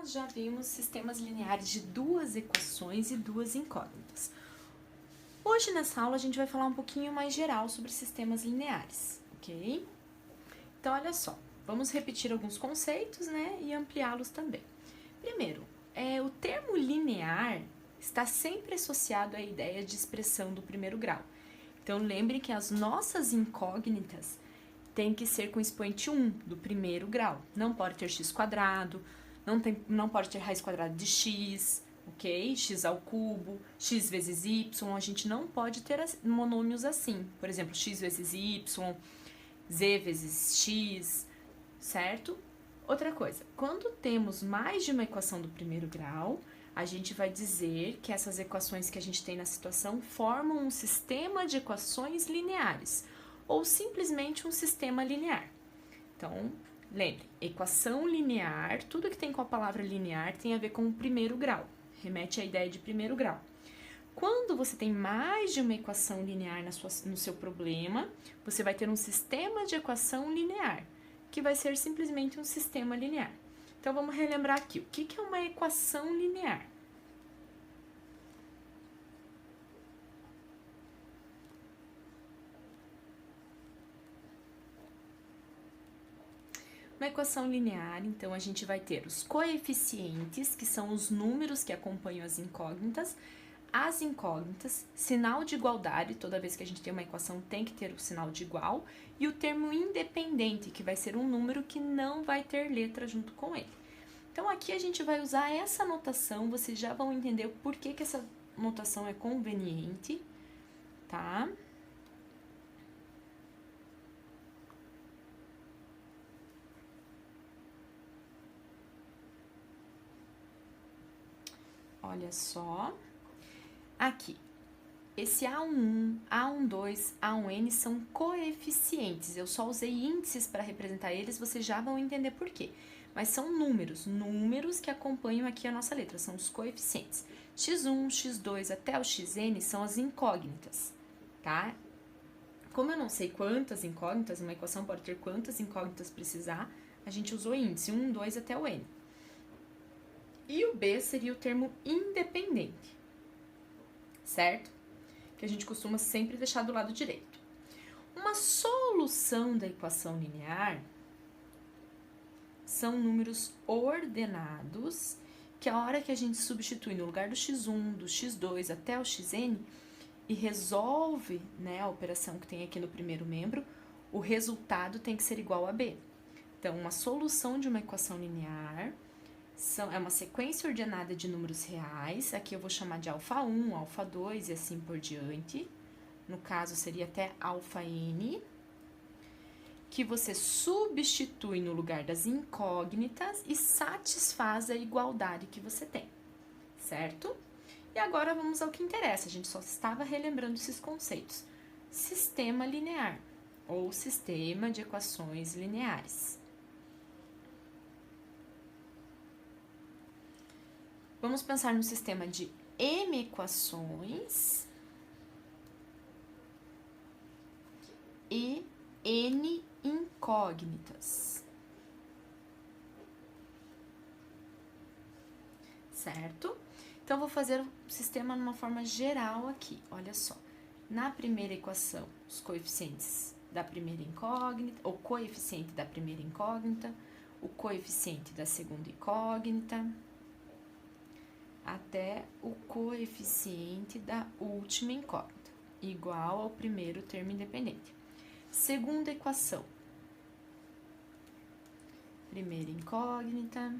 nós já vimos sistemas lineares de duas equações e duas incógnitas. Hoje nessa aula a gente vai falar um pouquinho mais geral sobre sistemas lineares, ok? Então olha só, vamos repetir alguns conceitos, né, e ampliá-los também. Primeiro, o termo linear está sempre associado à ideia de expressão do primeiro grau. Então lembre que as nossas incógnitas têm que ser com expoente 1 do primeiro grau. Não pode ter x quadrado, não pode ter raiz quadrada de x, ok? X ao cubo, x vezes y, a gente não pode ter monômios assim. Por exemplo, x vezes y, z vezes x, certo? Outra coisa, quando temos mais de uma equação do primeiro grau, a gente vai dizer que essas equações que a gente tem na situação formam um sistema de equações lineares, ou simplesmente um sistema linear. Então, lembre, equação linear, tudo que tem com a palavra linear tem a ver com o primeiro grau, remete à ideia de primeiro grau. Quando você tem mais de uma equação linear no seu problema, você vai ter um sistema de equação linear, que vai ser simplesmente um sistema linear. Então, vamos relembrar aqui, o que é uma equação linear? Uma equação linear, então, a gente vai ter os coeficientes, que são os números que acompanham as incógnitas, sinal de igualdade, toda vez que a gente tem uma equação tem que ter o sinal de igual, e o termo independente, que vai ser um número que não vai ter letra junto com ele. Então, aqui a gente vai usar essa notação, vocês já vão entender o porquê que essa notação é conveniente, tá? Olha só, aqui, esse A11, A12, A1N são coeficientes, eu só usei índices para representar eles, vocês já vão entender por quê. Mas são números que acompanham aqui a nossa letra, são os coeficientes. x1, x2 até o xn são as incógnitas, tá? Como eu não sei quantas incógnitas, uma equação pode ter quantas incógnitas precisar, a gente usou índice, 1, 2 até o n. E o B seria o termo independente, certo? Que a gente costuma sempre deixar do lado direito. Uma solução da equação linear são números ordenados, que a hora que a gente substitui no lugar do x1, do x2 até o xn, e resolve, né, a operação que tem aqui no primeiro membro, o resultado tem que ser igual a B. Então, uma solução de uma equação linear é uma sequência ordenada de números reais, aqui eu vou chamar de alfa 1, alfa 2 e assim por diante, no caso seria até alfa n, que você substitui no lugar das incógnitas e satisfaz a igualdade que você tem, certo? E agora vamos ao que interessa, a gente só estava relembrando esses conceitos. Sistema linear, ou sistema de equações lineares. Vamos pensar no sistema de M equações e N incógnitas, certo? Então, vou fazer o sistema numa forma geral aqui, olha só. Na primeira equação, os coeficientes da primeira incógnita, o coeficiente da primeira incógnita, o coeficiente da segunda incógnita, até o coeficiente da última incógnita, igual ao primeiro termo independente. Segunda equação, primeira incógnita,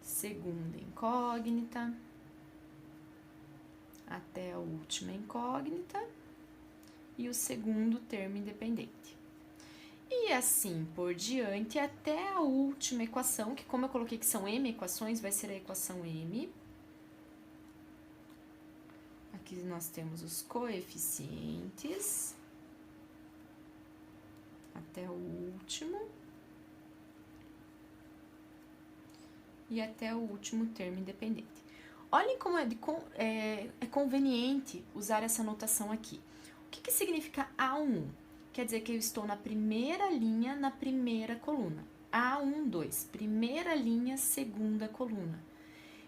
segunda incógnita, até a última incógnita e o segundo termo independente. E assim por diante até a última equação, que como eu coloquei que são M equações, vai ser a equação M. Aqui nós temos os coeficientes até o último e até o último termo independente. Olhem como é conveniente usar essa notação aqui. O que significa A1? Quer dizer que eu estou na primeira linha, na primeira coluna. A12, primeira linha, segunda coluna.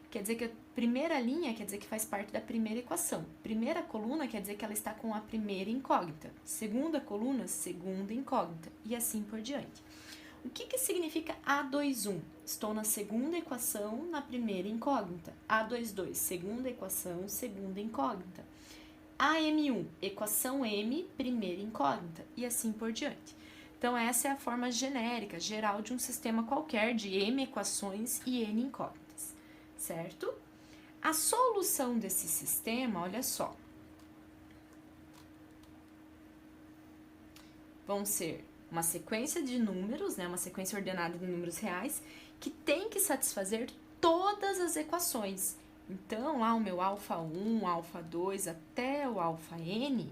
Quer dizer que a primeira linha quer dizer que faz parte da primeira equação. Primeira coluna quer dizer que ela está com a primeira incógnita. Segunda coluna, segunda incógnita. E assim por diante. O que significa A21? Estou na segunda equação, na primeira incógnita. A22, segunda equação, segunda incógnita. AM1, equação M, primeira incógnita. E assim por diante. Então, essa é a forma genérica, geral de um sistema qualquer de M equações e N incógnitas, certo? A solução desse sistema, olha só, vão ser uma sequência de números, né, uma sequência ordenada de números reais, que tem que satisfazer todas as equações. Então, lá o meu alfa 1, alfa 2, até o alfa n,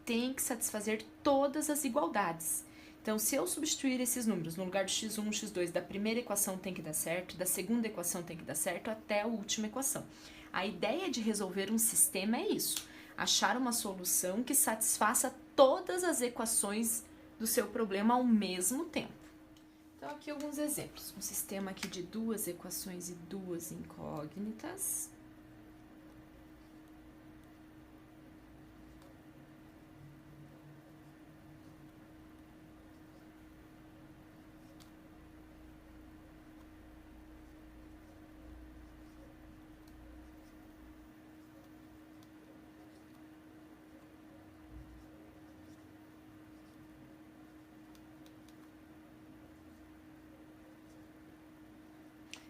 tem que satisfazer todas as igualdades. Então, se eu substituir esses números no lugar do x1, x2, da primeira equação tem que dar certo, da segunda equação tem que dar certo, até a última equação. A ideia de resolver um sistema é isso, achar uma solução que satisfaça todas as equações do seu problema ao mesmo tempo. Então, aqui alguns exemplos. Um sistema aqui de duas equações e duas incógnitas.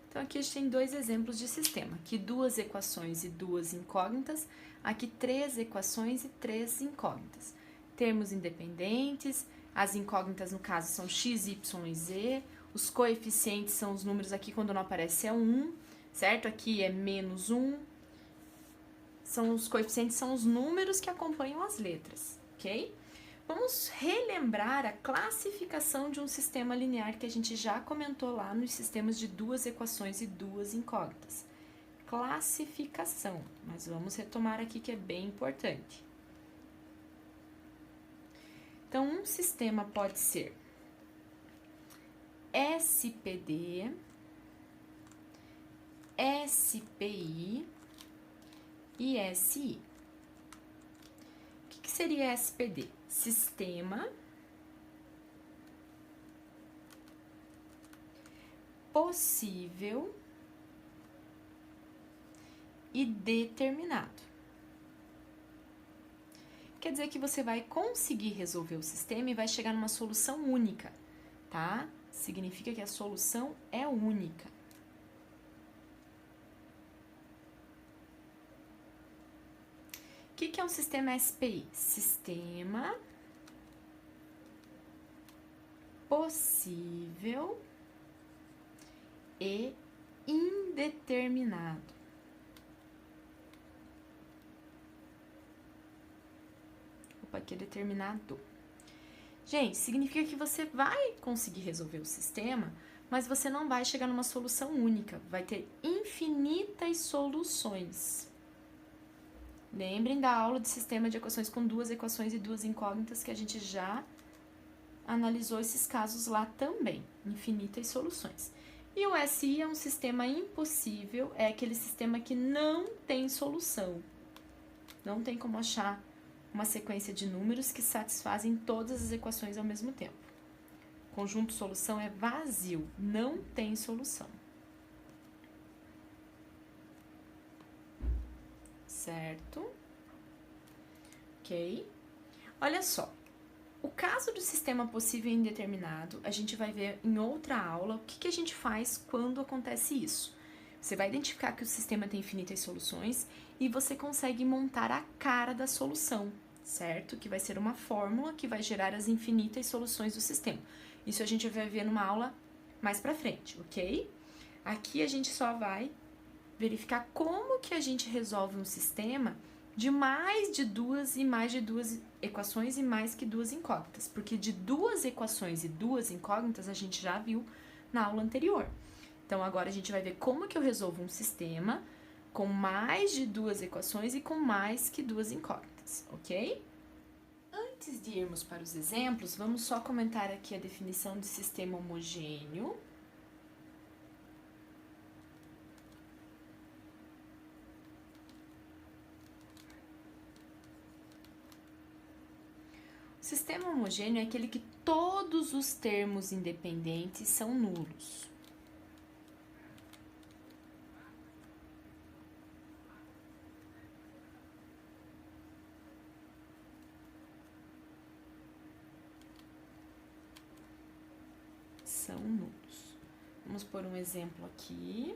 Então, aqui a gente tem dois exemplos de sistema. Aqui, duas equações e duas incógnitas. Aqui, três equações e três incógnitas. Termos independentes. As incógnitas, no caso, são x, y e z. Os coeficientes são os números aqui, quando não aparece é 1, certo? Aqui é menos 1. Os coeficientes são os números que acompanham as letras, ok? Vamos relembrar a classificação de um sistema linear que a gente já comentou lá nos sistemas de duas equações e duas incógnitas. Classificação, mas vamos retomar aqui que é bem importante. Então, um sistema pode ser SPD, SPI e SI. O que seria SPD? Sistema possível e determinado. Quer dizer que você vai conseguir resolver o sistema e vai chegar numa solução única, tá? Significa que a solução é única. O que é um sistema SPI? Sistema possível e indeterminado. Opa, aqui é determinado. Gente, significa que você vai conseguir resolver o sistema, mas você não vai chegar numa solução única. Vai ter infinitas soluções. Lembrem da aula de sistema de equações com duas equações e duas incógnitas que a gente já analisou esses casos lá também. Infinitas soluções. E o SI é um sistema impossível, é aquele sistema que não tem solução. Não tem como achar uma sequência de números que satisfazem todas as equações ao mesmo tempo. Conjunto solução é vazio, não tem solução. Certo? Ok? Olha só, o caso do sistema possível e indeterminado, a gente vai ver em outra aula o que a gente faz quando acontece isso. Você vai identificar que o sistema tem infinitas soluções e você consegue montar a cara da solução, certo? Que vai ser uma fórmula que vai gerar as infinitas soluções do sistema. Isso a gente vai ver numa aula mais pra frente, ok? Aqui a gente só vai verificar como que a gente resolve um sistema de mais de duas e mais de duas equações e mais que duas incógnitas, porque de duas equações e duas incógnitas a gente já viu na aula anterior. Então, agora a gente vai ver como que eu resolvo um sistema com mais de duas equações e com mais que duas incógnitas, ok? Antes de irmos para os exemplos, vamos só comentar aqui a definição de sistema homogêneo. O sistema homogêneo é aquele que todos os termos independentes são nulos. São nulos. Vamos por um exemplo aqui.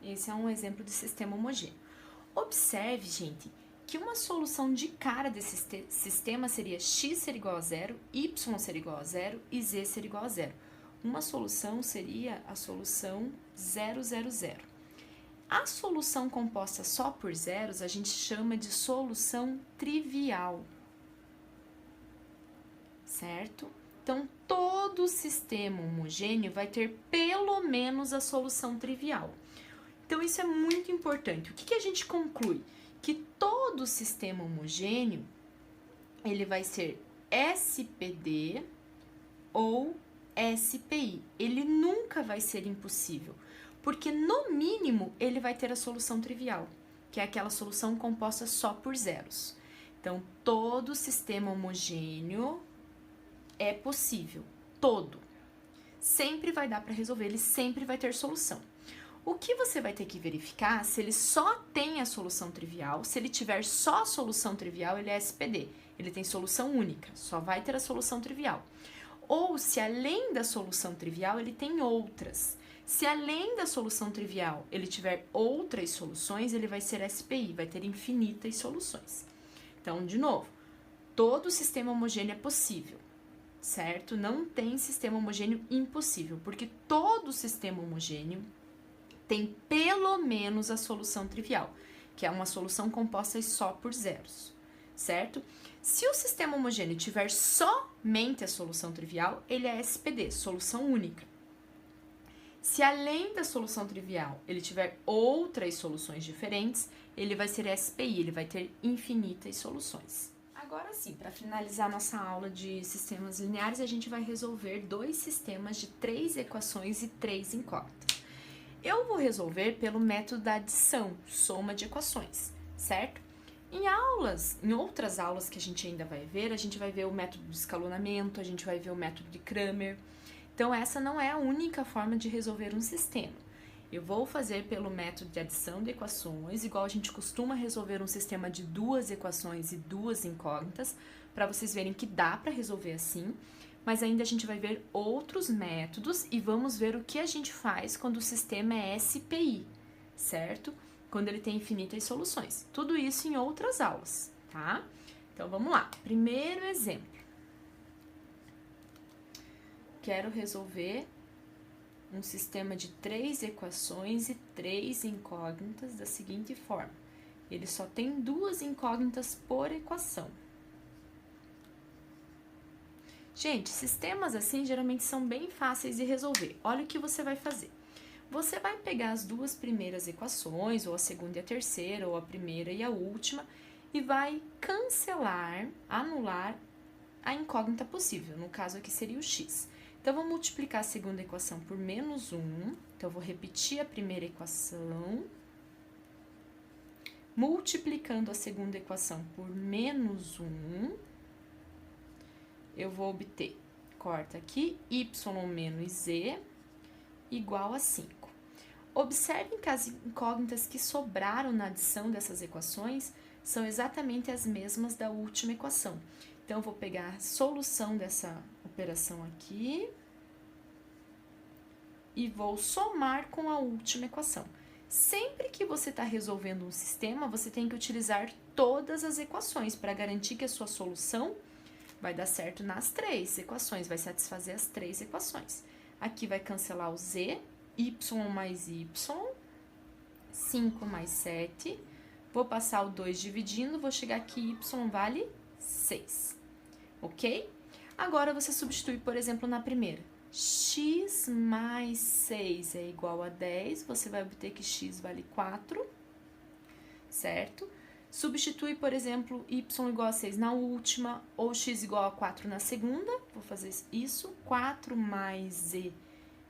Esse é um exemplo de sistema homogêneo. Observe, gente, que uma solução de cara desse sistema seria x ser igual a zero, y ser igual a zero e z ser igual a zero. Uma solução seria a solução 0, 0, 0. A solução composta só por zeros a gente chama de solução trivial, certo? Então, todo sistema homogêneo vai ter pelo menos a solução trivial. Então, isso é muito importante. O que a gente conclui? Que todo sistema homogêneo, ele vai ser SPD ou SPI. Ele nunca vai ser impossível, porque no mínimo ele vai ter a solução trivial, que é aquela solução composta só por zeros. Então, todo sistema homogêneo é possível, todo. Sempre vai dar para resolver, ele sempre vai ter solução. O que você vai ter que verificar se ele só tem a solução trivial, se ele tiver só a solução trivial, ele é SPD, ele tem solução única, só vai ter a solução trivial. Ou se além da solução trivial ele tem outras. Se além da solução trivial ele tiver outras soluções, ele vai ser SPI, vai ter infinitas soluções. Então, de novo, todo sistema homogêneo é possível, certo? Não tem sistema homogêneo impossível, porque todo sistema homogêneo tem pelo menos a solução trivial, que é uma solução composta só por zeros, certo? Se o sistema homogêneo tiver somente a solução trivial, ele é SPD, solução única. Se além da solução trivial ele tiver outras soluções diferentes, ele vai ser SPI, ele vai ter infinitas soluções. Agora sim, para finalizar nossa aula de sistemas lineares, a gente vai resolver dois sistemas de 3 equações e 3 incógnitas. Eu vou resolver pelo método da adição, soma de equações, certo? Em outras aulas que a gente ainda vai ver, a gente vai ver o método de escalonamento, a gente vai ver o método de Cramer. Então, essa não é a única forma de resolver um sistema. Eu vou fazer pelo método de adição de equações, igual a gente costuma resolver um sistema de 2 equações e 2 incógnitas, para vocês verem que dá para resolver assim. Mas ainda a gente vai ver outros métodos e vamos ver o que a gente faz quando o sistema é SPI, certo? Quando ele tem infinitas soluções. Tudo isso em outras aulas, tá? Então, vamos lá. Primeiro exemplo. Quero resolver um sistema de 3 equações e 3 incógnitas da seguinte forma. Ele só tem 2 incógnitas por equação. Gente, sistemas assim geralmente são bem fáceis de resolver. Olha o que você vai fazer. Você vai pegar as 2 primeiras equações, ou a segunda e a terceira, ou a primeira e a última, e vai cancelar, anular a incógnita possível. No caso aqui seria o x. Então, eu vou multiplicar a segunda equação por menos 1. Então, eu vou repetir a primeira equação. Multiplicando a segunda equação por menos 1. Eu vou obter, corta aqui, y menos z igual a 5. Observem que as incógnitas que sobraram na adição dessas equações são exatamente as mesmas da última equação. Então, eu vou pegar a solução dessa operação aqui e vou somar com a última equação. Sempre que você está resolvendo um sistema, você tem que utilizar todas as equações para garantir que a sua solução vai dar certo nas 3 equações, vai satisfazer as 3 equações. Aqui vai cancelar o z, y mais y, 5 mais 7, Vou passar o 2 dividindo, vou chegar aqui, y vale 6, ok? Agora, você substitui, por exemplo, na primeira. X mais 6 é igual a 10, você vai obter que x vale 4, certo? Substitui, por exemplo, y igual a 6 na última, ou x igual a 4 na segunda, vou fazer isso, 4 mais z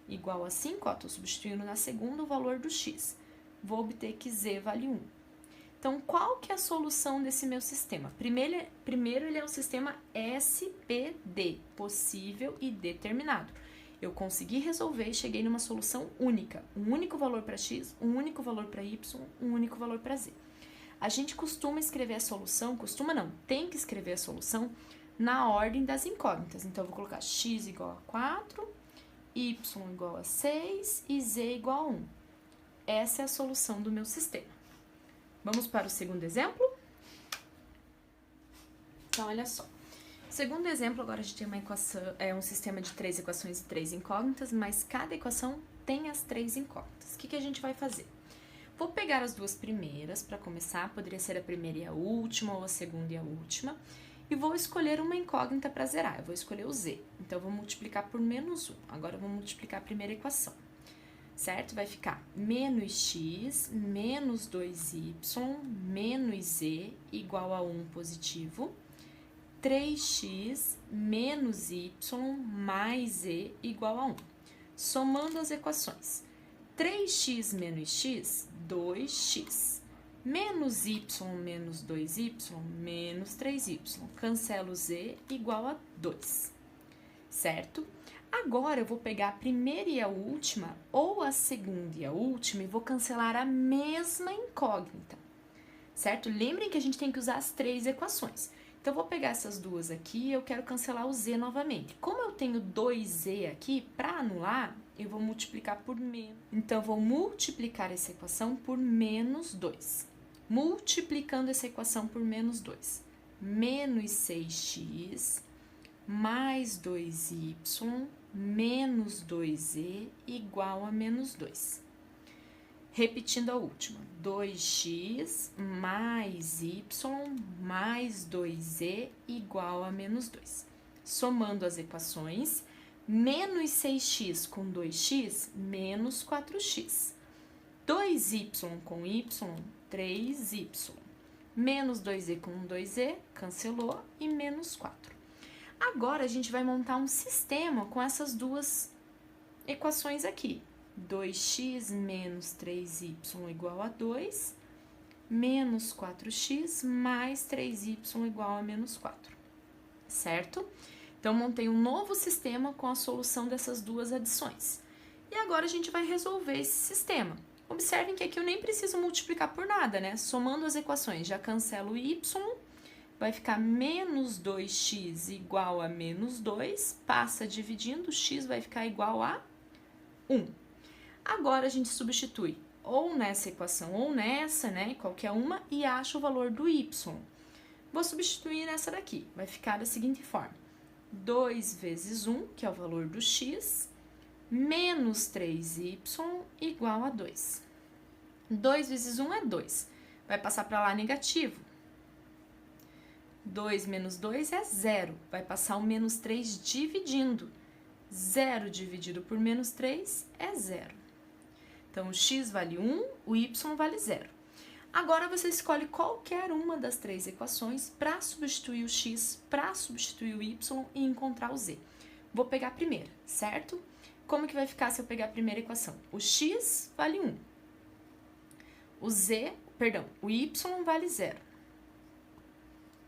igual a 5, estou substituindo na segunda o valor do x. Vou obter que z vale 1. Então, qual que é a solução desse meu sistema? Primeiro ele é um sistema SPD, possível e determinado. Eu consegui resolver e cheguei numa solução única. Um único valor para x, um único valor para y, um único valor para z. A gente costuma escrever a solução, tem que escrever a solução na ordem das incógnitas. Então, eu vou colocar x igual a 4, y igual a 6 e z igual a 1. Essa é a solução do meu sistema. Vamos para o segundo exemplo? Então, olha só. Segundo exemplo, agora a gente tem uma equação, um sistema de 3 equações e 3 incógnitas, mas cada equação tem as 3 incógnitas. O que a gente vai fazer? Vou pegar as duas primeiras para começar, poderia ser a primeira e a última, ou a segunda e a última, e vou escolher uma incógnita para zerar, eu vou escolher o z. Então, eu vou multiplicar por menos 1. Agora, eu vou multiplicar a primeira equação. Certo? Vai ficar menos x menos 2y menos z igual a 1 positivo, 3x menos y mais z igual a 1. Somando as equações, 3x menos x, 2x, menos y menos 2y, menos 3y, cancelo z igual a 2, certo? Agora, eu vou pegar a primeira e a última, ou a segunda e a última, e vou cancelar a mesma incógnita, certo? Lembrem que a gente tem que usar as 3 equações. Então, eu vou pegar essas duas aqui e eu quero cancelar o z novamente. Como eu tenho 2z aqui, para anular, eu vou multiplicar por menos. Então, eu vou multiplicar essa equação por menos 2. Multiplicando essa equação por menos 2. Menos 6x mais 2y menos 2z igual a menos 2. Repetindo a última, 2x mais y mais 2z igual a menos 2. Somando as equações, menos 6x com 2x, menos 4x. 2y com y, 3y. Menos 2z com 2z, cancelou, e menos 4. Agora, a gente vai montar um sistema com essas duas equações aqui. 2x menos 3y igual a 2, menos 4x mais 3y igual a menos 4, certo? Então, montei um novo sistema com a solução dessas duas adições. E agora, a gente vai resolver esse sistema. Observem que aqui eu nem preciso multiplicar por nada, né? Somando as equações, já cancelo y, vai ficar menos 2x igual a menos 2, passa dividindo, x vai ficar igual a 1. Agora, a gente substitui ou nessa equação ou nessa, né, qualquer uma, e acha o valor do y. Vou substituir nessa daqui, vai ficar da seguinte forma. 2 vezes 1, que é o valor do x, menos 3y igual a 2. 2 vezes 1 é 2, vai passar para lá negativo. 2 menos 2 é 0, vai passar o menos 3 dividindo. 0 dividido por menos 3 é 0. Então, o x vale 1, o y vale 0. Agora, você escolhe qualquer uma das 3 equações para substituir o x, para substituir o y e encontrar o z. Vou pegar a primeira, certo? Como que vai ficar se eu pegar a primeira equação? O x vale 1. O y vale 0.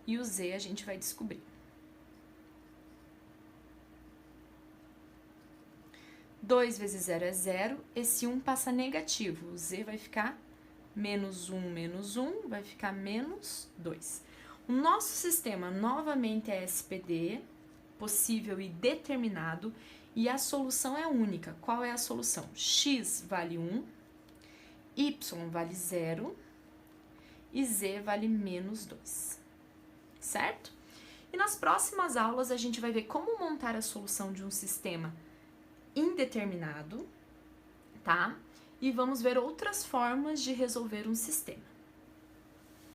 E o z a gente vai descobrir. 2 vezes 0 é 0, esse 1 passa negativo, o z vai ficar menos 1, vai ficar menos 2. O nosso sistema, novamente, é SPD, possível e determinado, e a solução é única. Qual é a solução? X vale 1, y vale 0 e z vale menos 2. Certo? E nas próximas aulas a gente vai ver como montar a solução de um sistema indeterminado, tá? E vamos ver outras formas de resolver um sistema.